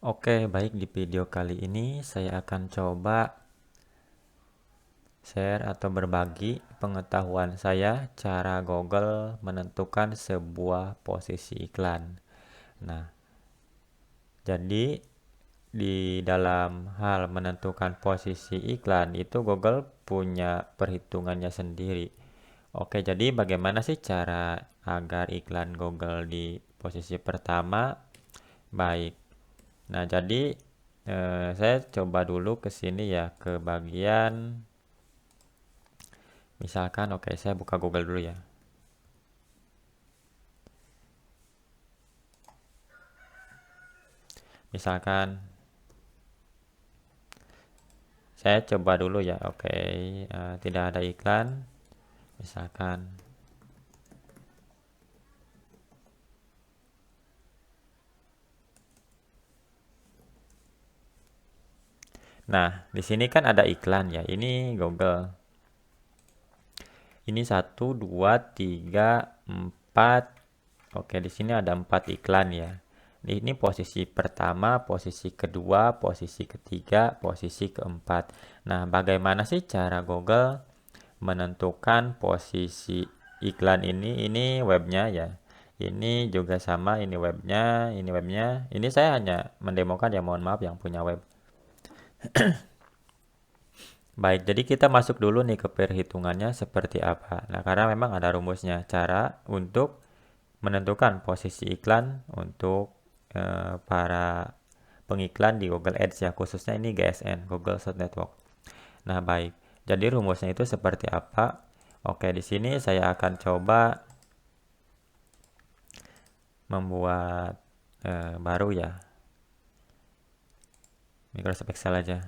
Oke, baik, di video kali ini saya akan coba share atau berbagi pengetahuan saya cara Google menentukan sebuah posisi iklan. Nah, jadi di dalam hal menentukan posisi iklan itu Google punya perhitungannya sendiri. Oke, jadi bagaimana sih cara agar iklan Google di posisi pertama? Baik. Nah, jadi saya coba dulu ke sini ya, ke bagian misalkan, oke, saya buka Google dulu ya. Misalkan saya coba dulu ya, oke, tidak ada iklan. Misalkan, nah di sini kan ada iklan ya. Ini Google. Ini 1, 2, 3, 4. Oke, di sini ada 4 iklan ya. Ini posisi pertama, posisi kedua, posisi ketiga, posisi keempat. Nah, bagaimana sih cara Google menentukan posisi iklan ini? Ini webnya ya. Ini juga sama, ini webnya, ini webnya. Ini saya hanya mendemokan ya, mohon maaf yang punya web. Baik, jadi kita masuk dulu nih ke perhitungannya seperti apa. Nah, karena memang ada rumusnya, cara untuk menentukan posisi iklan untuk para pengiklan di Google Ads ya, khususnya ini GSN, Google Search Network. Nah, baik. Jadi rumusnya itu seperti apa? Oke, di sini saya akan coba membuat baru ya. Microsoft Excel aja.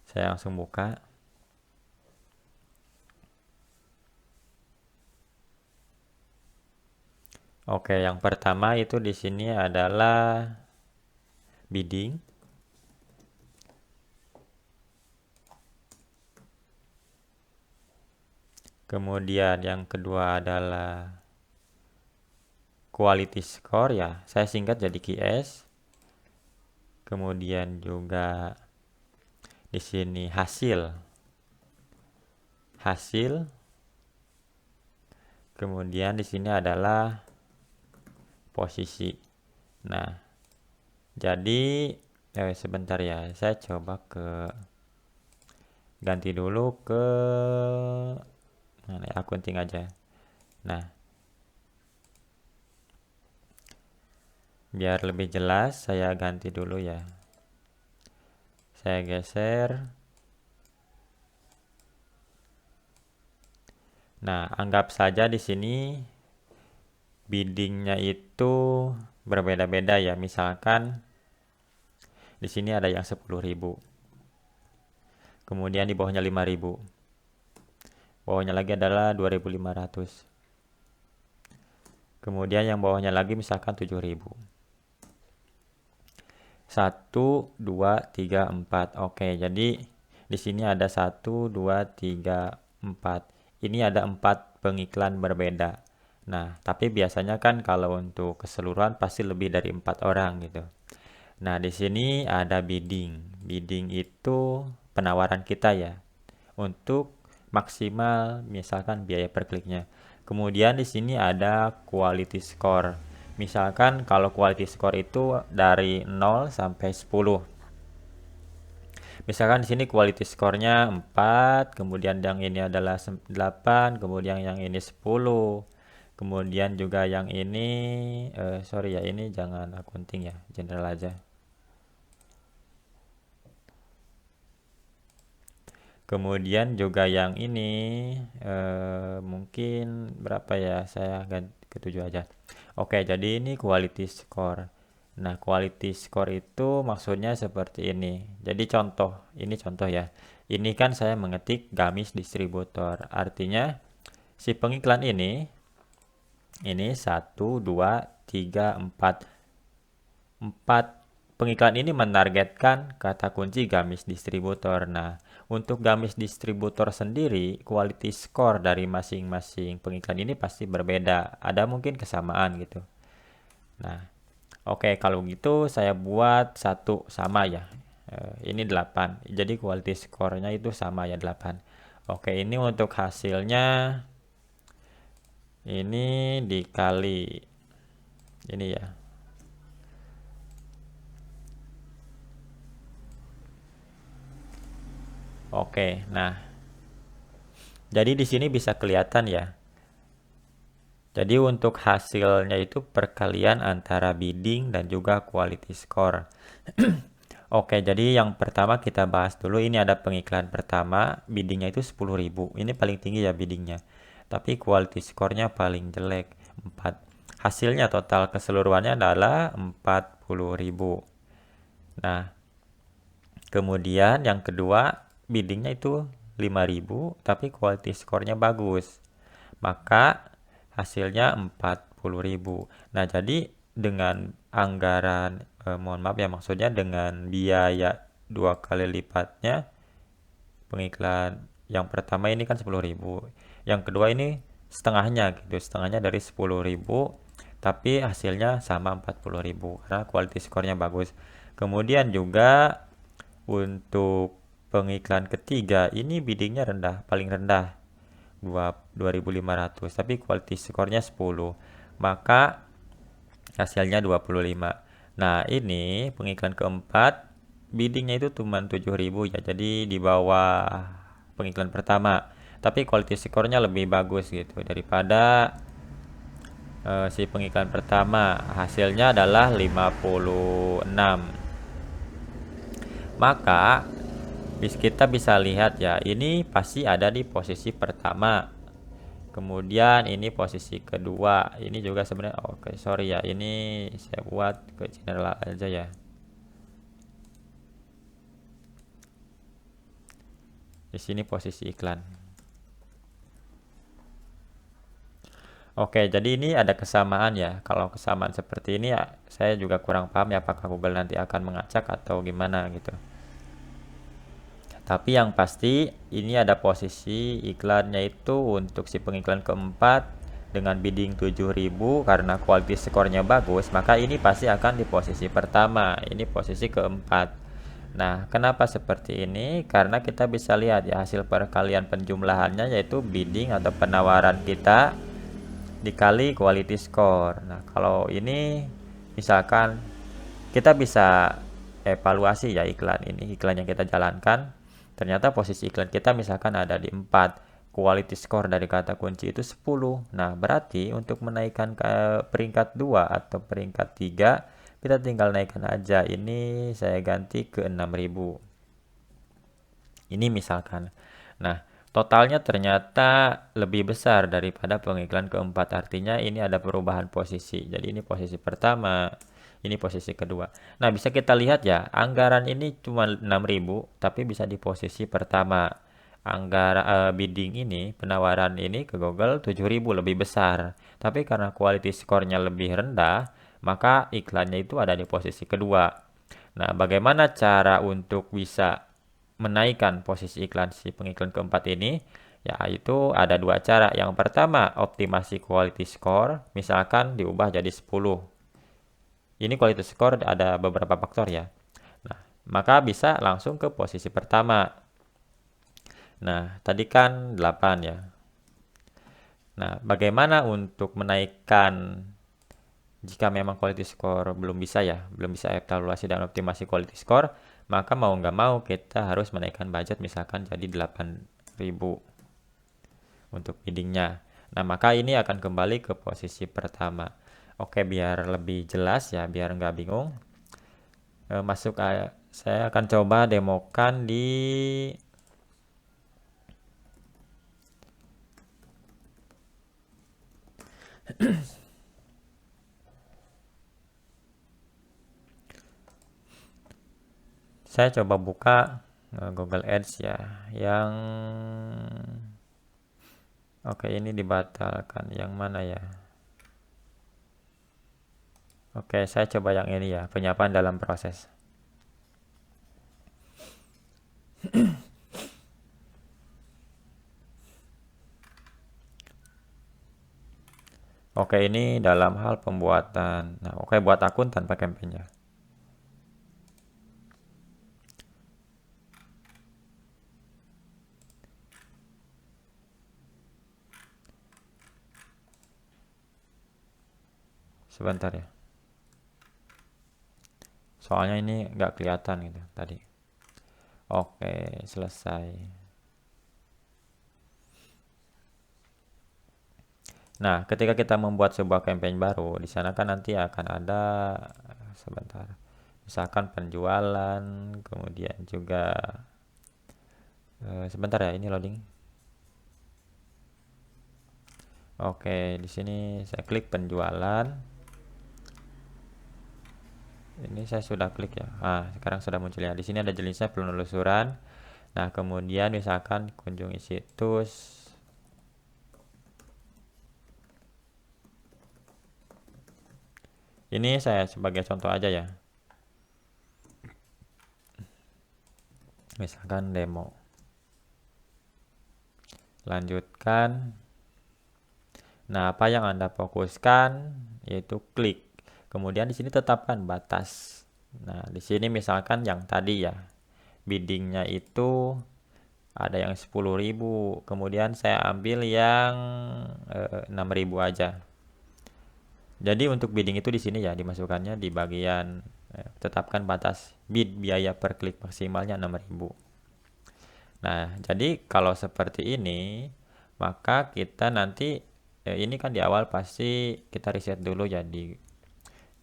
Saya langsung buka. Oke, yang pertama itu di sini adalah bidding. Kemudian yang kedua adalah quality score ya. Saya singkat jadi QS. Kemudian juga di sini hasil. Kemudian di sini adalah posisi. Nah, jadi sebentar ya. Saya coba ganti dulu ke mana ya, akunting aja. Nah, biar lebih jelas saya ganti dulu ya. Saya geser. Nah, anggap saja di sini biddingnya itu berbeda-beda ya. Misalkan di sini ada yang 10.000. Kemudian di bawahnya 5.000. Bawahnya lagi adalah 2.500. Kemudian yang bawahnya lagi misalkan 7.000. 1, 2, 3, 4. Oke, jadi di sini ada 1, 2, 3, 4. Ini ada 4 pengiklan berbeda. Nah, tapi biasanya kan kalau untuk keseluruhan pasti lebih dari 4 orang gitu. Nah, di sini ada bidding. Bidding itu penawaran kita ya untuk maksimal misalkan biaya per kliknya. Kemudian di sini ada quality score. Misalkan kalau quality score itu dari 0 sampai 10. Misalkan di sini quality score-nya 4, kemudian yang ini adalah 8, kemudian yang ini 10. Kemudian juga yang ini sorry ya, ini jangan akunting ya, general aja. Kemudian juga yang ini mungkin berapa ya? Saya ganti ke 7 aja. Oke, jadi ini quality score. Nah, quality score itu maksudnya seperti ini. Jadi ini contoh ya. Ini kan saya mengetik gamis distributor. Artinya si pengiklan ini 1, 2, 3, 4. 4 pengiklan ini menargetkan kata kunci gamis distributor. Nah, untuk gamis distributor sendiri, quality score dari masing-masing pengiklan ini pasti berbeda. Ada mungkin kesamaan gitu. Nah, Oke, kalau gitu saya buat satu sama ya. Ini 8. Jadi quality score-nya itu sama ya 8. Oke, ini untuk hasilnya ini dikali ini ya. Oke, nah jadi di sini bisa kelihatan ya. Jadi untuk hasilnya itu perkalian antara bidding dan juga quality score. Oke, jadi yang pertama kita bahas dulu. Ini ada pengiklan pertama, biddingnya itu 10.000. Ini paling tinggi ya biddingnya. Tapi quality score-nya paling jelek, 4. Hasilnya total keseluruhannya adalah 40.000. Nah, kemudian yang kedua, biddingnya itu 5.000, tapi quality score-nya bagus. Maka hasilnya 40.000. Nah, jadi dengan anggaran, mohon maaf ya, maksudnya dengan biaya 2 kali lipatnya pengiklan yang pertama ini kan 10.000. Yang kedua ini setengahnya gitu, setengahnya dari 10.000, tapi hasilnya sama 40.000 karena quality score-nya bagus. Kemudian juga untuk pengiklan ketiga ini biddingnya rendah, paling rendah 2.500, tapi quality score-nya 10, maka hasilnya 25. Nah, ini pengiklan keempat biddingnya itu cuma 7.000 ya, jadi di bawah pengiklan pertama, tapi quality score-nya lebih bagus gitu daripada si pengiklan pertama. Hasilnya adalah 56. Maka kita bisa lihat ya, ini pasti ada di posisi pertama. Kemudian ini posisi kedua. Ini juga sebenarnya oke, sorry ya. Ini saya buat ke general aja ya. Di sini posisi iklan. Oke, jadi ini ada kesamaan ya. Kalau kesamaan seperti ini ya, saya juga kurang paham ya apakah Google nanti akan mengacak atau gimana gitu. Tapi yang pasti ini ada posisi iklannya itu untuk si pengiklan keempat dengan bidding 7.000 karena quality score-nya bagus, maka ini pasti akan di posisi pertama. Ini posisi keempat. Nah, kenapa seperti ini? Karena kita bisa lihat ya hasil perkalian penjumlahannya yaitu bidding atau penawaran kita dikali quality score. Nah, kalau ini misalkan kita bisa evaluasi ya iklan yang kita jalankan. Ternyata posisi iklan kita misalkan ada di 4, quality score dari kata kunci itu 10. Nah, berarti untuk menaikkan ke peringkat 2 atau peringkat 3, kita tinggal naikkan aja. Ini saya ganti ke 6.000. Ini misalkan. Nah, totalnya ternyata lebih besar daripada pengiklan keempat. Artinya ini ada perubahan posisi. Jadi ini posisi pertama, ini posisi kedua. Nah, bisa kita lihat ya, anggaran ini cuma 6.000, tapi bisa di posisi pertama. Anggaran bidding ini, penawaran ini ke Google 7.000 lebih besar. Tapi karena quality score-nya lebih rendah, maka iklannya itu ada di posisi kedua. Nah, bagaimana cara untuk bisa menaikkan posisi iklan si pengiklan keempat ini? Yaitu ada dua cara. Yang pertama, optimasi quality score, misalkan diubah jadi 10. Ini quality score ada beberapa faktor ya. Nah, maka bisa langsung ke posisi pertama. Nah, tadi kan 8 ya. Nah, bagaimana untuk menaikkan jika memang quality score belum bisa ya, belum bisa evaluasi dan optimasi quality score, maka mau nggak mau kita harus menaikkan budget misalkan jadi 8.000 untuk biddingnya. Nah, maka ini akan kembali ke posisi pertama. Oke, biar lebih jelas ya, biar nggak bingung. Saya akan coba demokan di saya coba buka Google Ads ya, yang oke ini dibatalkan, yang mana ya? Oke, saya coba yang ini ya, penyiapan dalam proses. Oke, ini dalam hal pembuatan. Nah, oke, buat akun tanpa kampanye. Sebentar ya. Soalnya ini nggak kelihatan gitu tadi. Oke, selesai. Nah, ketika kita membuat sebuah campaign baru, di sana kan nanti akan ada sebentar. Misalkan penjualan, kemudian juga sebentar ya, ini loading. Oke, di sini saya klik penjualan. Ini saya sudah klik ya. Sekarang sudah muncul ya. Di sini ada jenisnya penelusuran. Nah, kemudian misalkan kunjungi situs. Ini saya sebagai contoh aja ya. Misalkan demo. Lanjutkan. Nah, apa yang Anda fokuskan yaitu klik. Kemudian di sini tetapkan batas. Nah, di sini misalkan yang tadi ya. Biddingnya itu ada yang 10.000, kemudian saya ambil yang 6.000 aja. Jadi untuk bidding itu di sini ya dimasukkannya di bagian tetapkan batas bid biaya per klik maksimalnya 6.000. Nah, jadi kalau seperti ini, maka kita nanti ini kan di awal pasti kita riset dulu ya di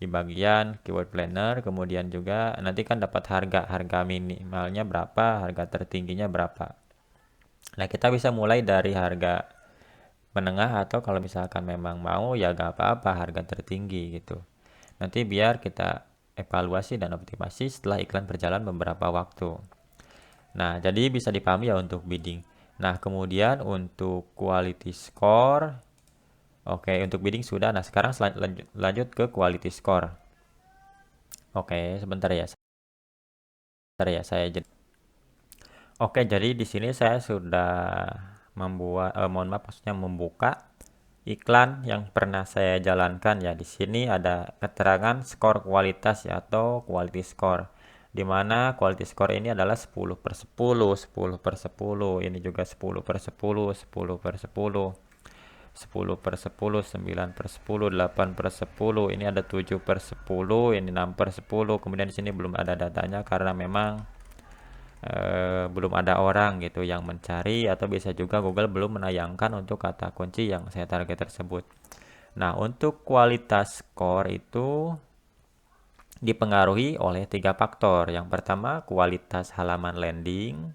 bagian keyword planner, kemudian juga nanti kan dapat harga minimalnya berapa, harga tertingginya berapa. Nah, kita bisa mulai dari harga menengah atau kalau misalkan memang mau ya gak apa-apa harga tertinggi gitu. Nanti biar kita evaluasi dan optimasi setelah iklan berjalan beberapa waktu. Nah, jadi bisa dipahami ya untuk bidding. Nah, kemudian untuk quality score. Oke, untuk bidding sudah. Nah, sekarang lanjut ke quality score. Oke, sebentar ya. Sebentar ya, saya Oke, jadi di sini saya sudah mohon maaf, maksudnya membuka iklan yang pernah saya jalankan ya. Di sini ada keterangan skor kualitas ya atau quality score. Di mana quality score ini adalah 10/10, 10/10, ini juga 10/10, 10/10, 10/10, 9/10, 8/10, ini ada 7/10, ini 6/10. Kemudian di sini belum ada datanya karena memang belum ada orang gitu yang mencari, atau bisa juga Google belum menayangkan untuk kata kunci yang saya target tersebut. Nah, untuk kualitas skor itu dipengaruhi oleh 3 faktor. Yang pertama, kualitas halaman landing.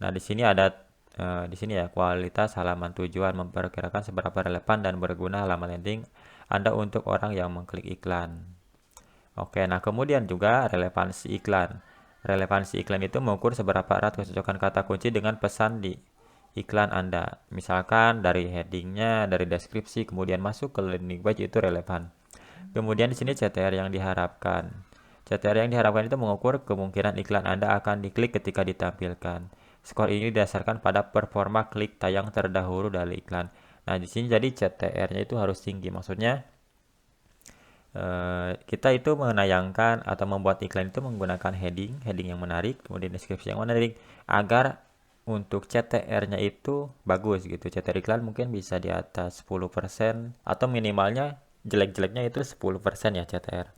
Nah, di sini ada di sini ya, kualitas halaman tujuan memperkirakan seberapa relevan dan berguna halaman landing Anda untuk orang yang mengklik iklan. Oke, nah kemudian juga relevansi iklan. Relevansi iklan itu mengukur seberapa erat kecocokan kata kunci dengan pesan di iklan Anda. Misalkan dari headingnya, dari deskripsi, kemudian masuk ke landing page itu relevan. Kemudian di sini CTR yang diharapkan. CTR yang diharapkan itu mengukur kemungkinan iklan Anda akan diklik ketika ditampilkan. Skor ini didasarkan pada performa klik tayang terdahulu dari iklan. Nah, di sini jadi CTR-nya itu harus tinggi. Maksudnya kita itu menayangkan atau membuat iklan itu menggunakan heading yang menarik, kemudian deskripsi yang menarik, agar untuk CTR-nya itu bagus gitu. CTR iklan mungkin bisa di atas 10% atau minimalnya jelek-jeleknya itu 10% ya CTR.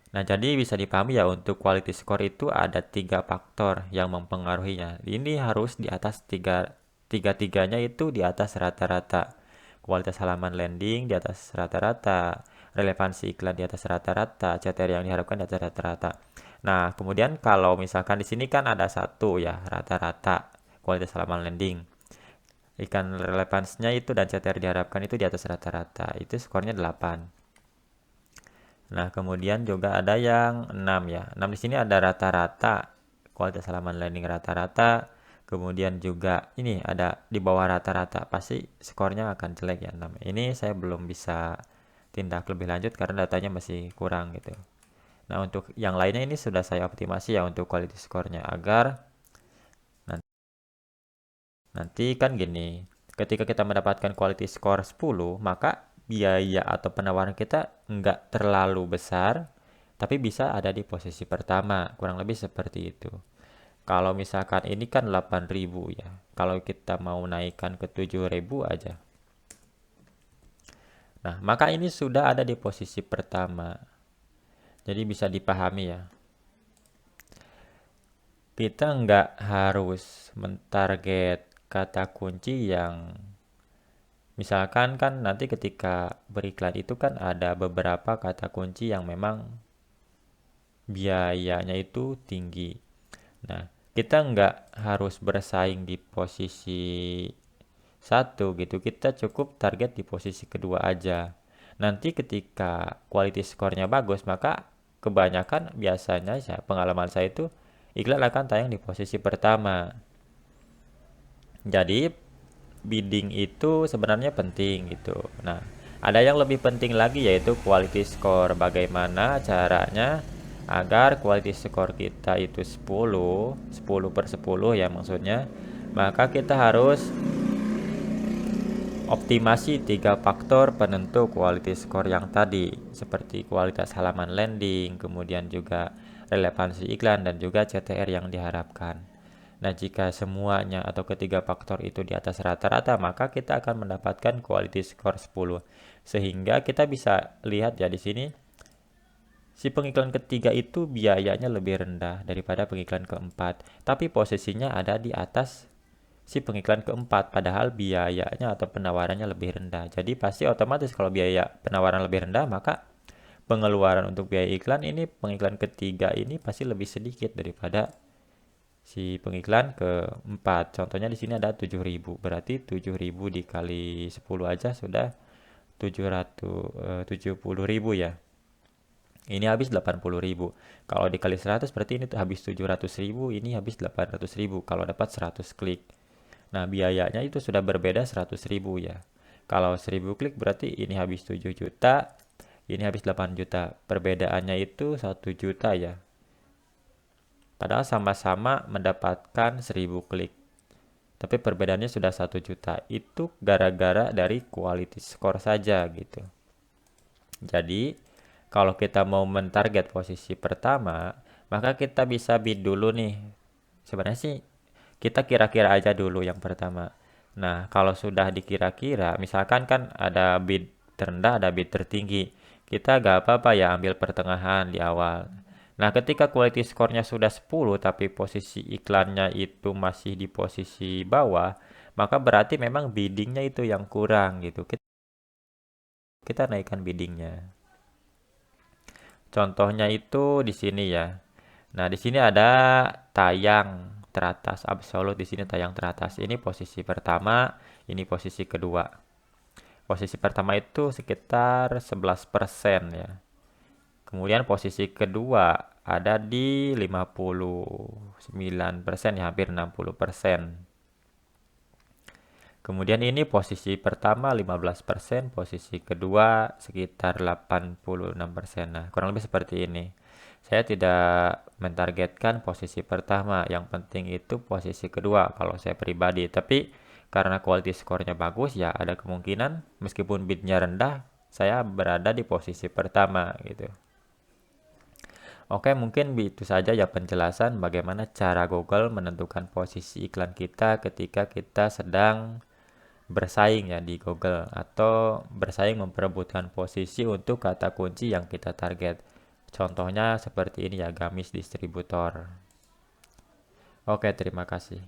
Nah, jadi bisa dipahami ya untuk quality score itu ada 3 faktor yang mempengaruhinya. Ini harus di atas tiga-tiganya itu di atas rata-rata. Kualitas halaman landing di atas rata-rata, relevansi iklan di atas rata-rata, CTR yang diharapkan di atas rata-rata. Nah, kemudian kalau misalkan di sini kan ada satu ya, rata-rata kualitas halaman landing. Ikan relevansinya itu dan CTR diharapkan itu di atas rata-rata. Itu skornya 8. Nah, kemudian juga ada yang 6 ya. 6 di sini ada rata-rata, kualitas halaman landing rata-rata. Kemudian juga ini ada di bawah rata-rata, pasti skornya akan jelek ya 6. Ini saya belum bisa tindak lebih lanjut karena datanya masih kurang gitu. Nah, untuk yang lainnya ini sudah saya optimasi ya untuk quality skornya agar nanti kan gini. ketika kita mendapatkan quality score 10, maka biaya atau penawaran kita nggak terlalu besar, tapi bisa ada di posisi pertama, kurang lebih seperti itu. Kalau misalkan ini kan 8.000 ya, kalau kita mau naikkan ke 7.000 aja. Nah, maka ini sudah ada di posisi pertama. Jadi bisa dipahami ya. Kita nggak harus mentarget kata kunci yang misalkan kan nanti ketika beriklan itu kan ada beberapa kata kunci yang memang biayanya itu tinggi. Nah, kita nggak harus bersaing di posisi satu gitu, kita cukup target di posisi kedua aja. Nanti ketika quality score-nya bagus, maka kebanyakan biasanya pengalaman saya itu iklan akan tayang di posisi pertama. Jadi bidding itu sebenarnya penting gitu. Nah, ada yang lebih penting lagi yaitu quality score. Bagaimana caranya agar quality score kita itu 10 per 10 ya maksudnya. Maka kita harus optimasi 3 faktor penentu quality score yang tadi, seperti kualitas halaman landing, kemudian juga relevansi iklan dan juga CTR yang diharapkan. Nah, jika semuanya atau ketiga faktor itu di atas rata-rata, maka kita akan mendapatkan quality score 10. Sehingga kita bisa lihat ya di sini, si pengiklan ketiga itu biayanya lebih rendah daripada pengiklan keempat, tapi posisinya ada di atas si pengiklan keempat, padahal biayanya atau penawarannya lebih rendah. Jadi pasti otomatis kalau biaya penawaran lebih rendah, maka pengeluaran untuk biaya iklan ini pengiklan ketiga ini pasti lebih sedikit daripada si pengiklan keempat. Contohnya di sini ada 7.000, berarti 7.000 dikali 10 aja sudah 770.000 ya. Ini habis 80.000. Kalau dikali 100 berarti ini tuh habis 700.000, ini habis 800.000 kalau dapat 100 klik. Nah, biayanya itu sudah berbeda 100.000 ya. Kalau 1000 klik berarti ini habis 7 juta, ini habis 8 juta. Perbedaannya itu 1 juta ya. Padahal sama-sama mendapatkan 1000 klik. Tapi perbedaannya sudah 1 juta. Itu gara-gara dari quality score saja gitu. Jadi, kalau kita mau mentarget posisi pertama, maka kita bisa bid dulu nih. Sebenarnya sih kita kira-kira aja dulu yang pertama. Nah, kalau sudah dikira-kira, misalkan kan ada bid terendah, ada bid tertinggi. Kita gak apa-apa ya ambil pertengahan di awal. Nah, ketika quality score-nya sudah 10, tapi posisi iklannya itu masih di posisi bawah, maka berarti memang biddingnya itu yang kurang gitu. Kita naikkan biddingnya. Contohnya itu di sini ya. Nah, di sini ada tayang teratas absolut, di sini tayang teratas. Ini posisi pertama, ini posisi kedua. Posisi pertama itu sekitar 11% ya. Kemudian posisi kedua ada di 59% ya, hampir 60%. Kemudian ini posisi pertama 15%, posisi kedua sekitar 86%. Nah, kurang lebih seperti ini. Saya tidak mentargetkan posisi pertama, yang penting itu posisi kedua kalau saya pribadi. Tapi karena quality score-nya bagus ya ada kemungkinan meskipun bidnya rendah, saya berada di posisi pertama gitu. Oke, mungkin itu saja ya penjelasan bagaimana cara Google menentukan posisi iklan kita ketika kita sedang bersaing ya di Google atau bersaing memperebutkan posisi untuk kata kunci yang kita target. Contohnya seperti ini ya, gamis distributor. Oke, terima kasih.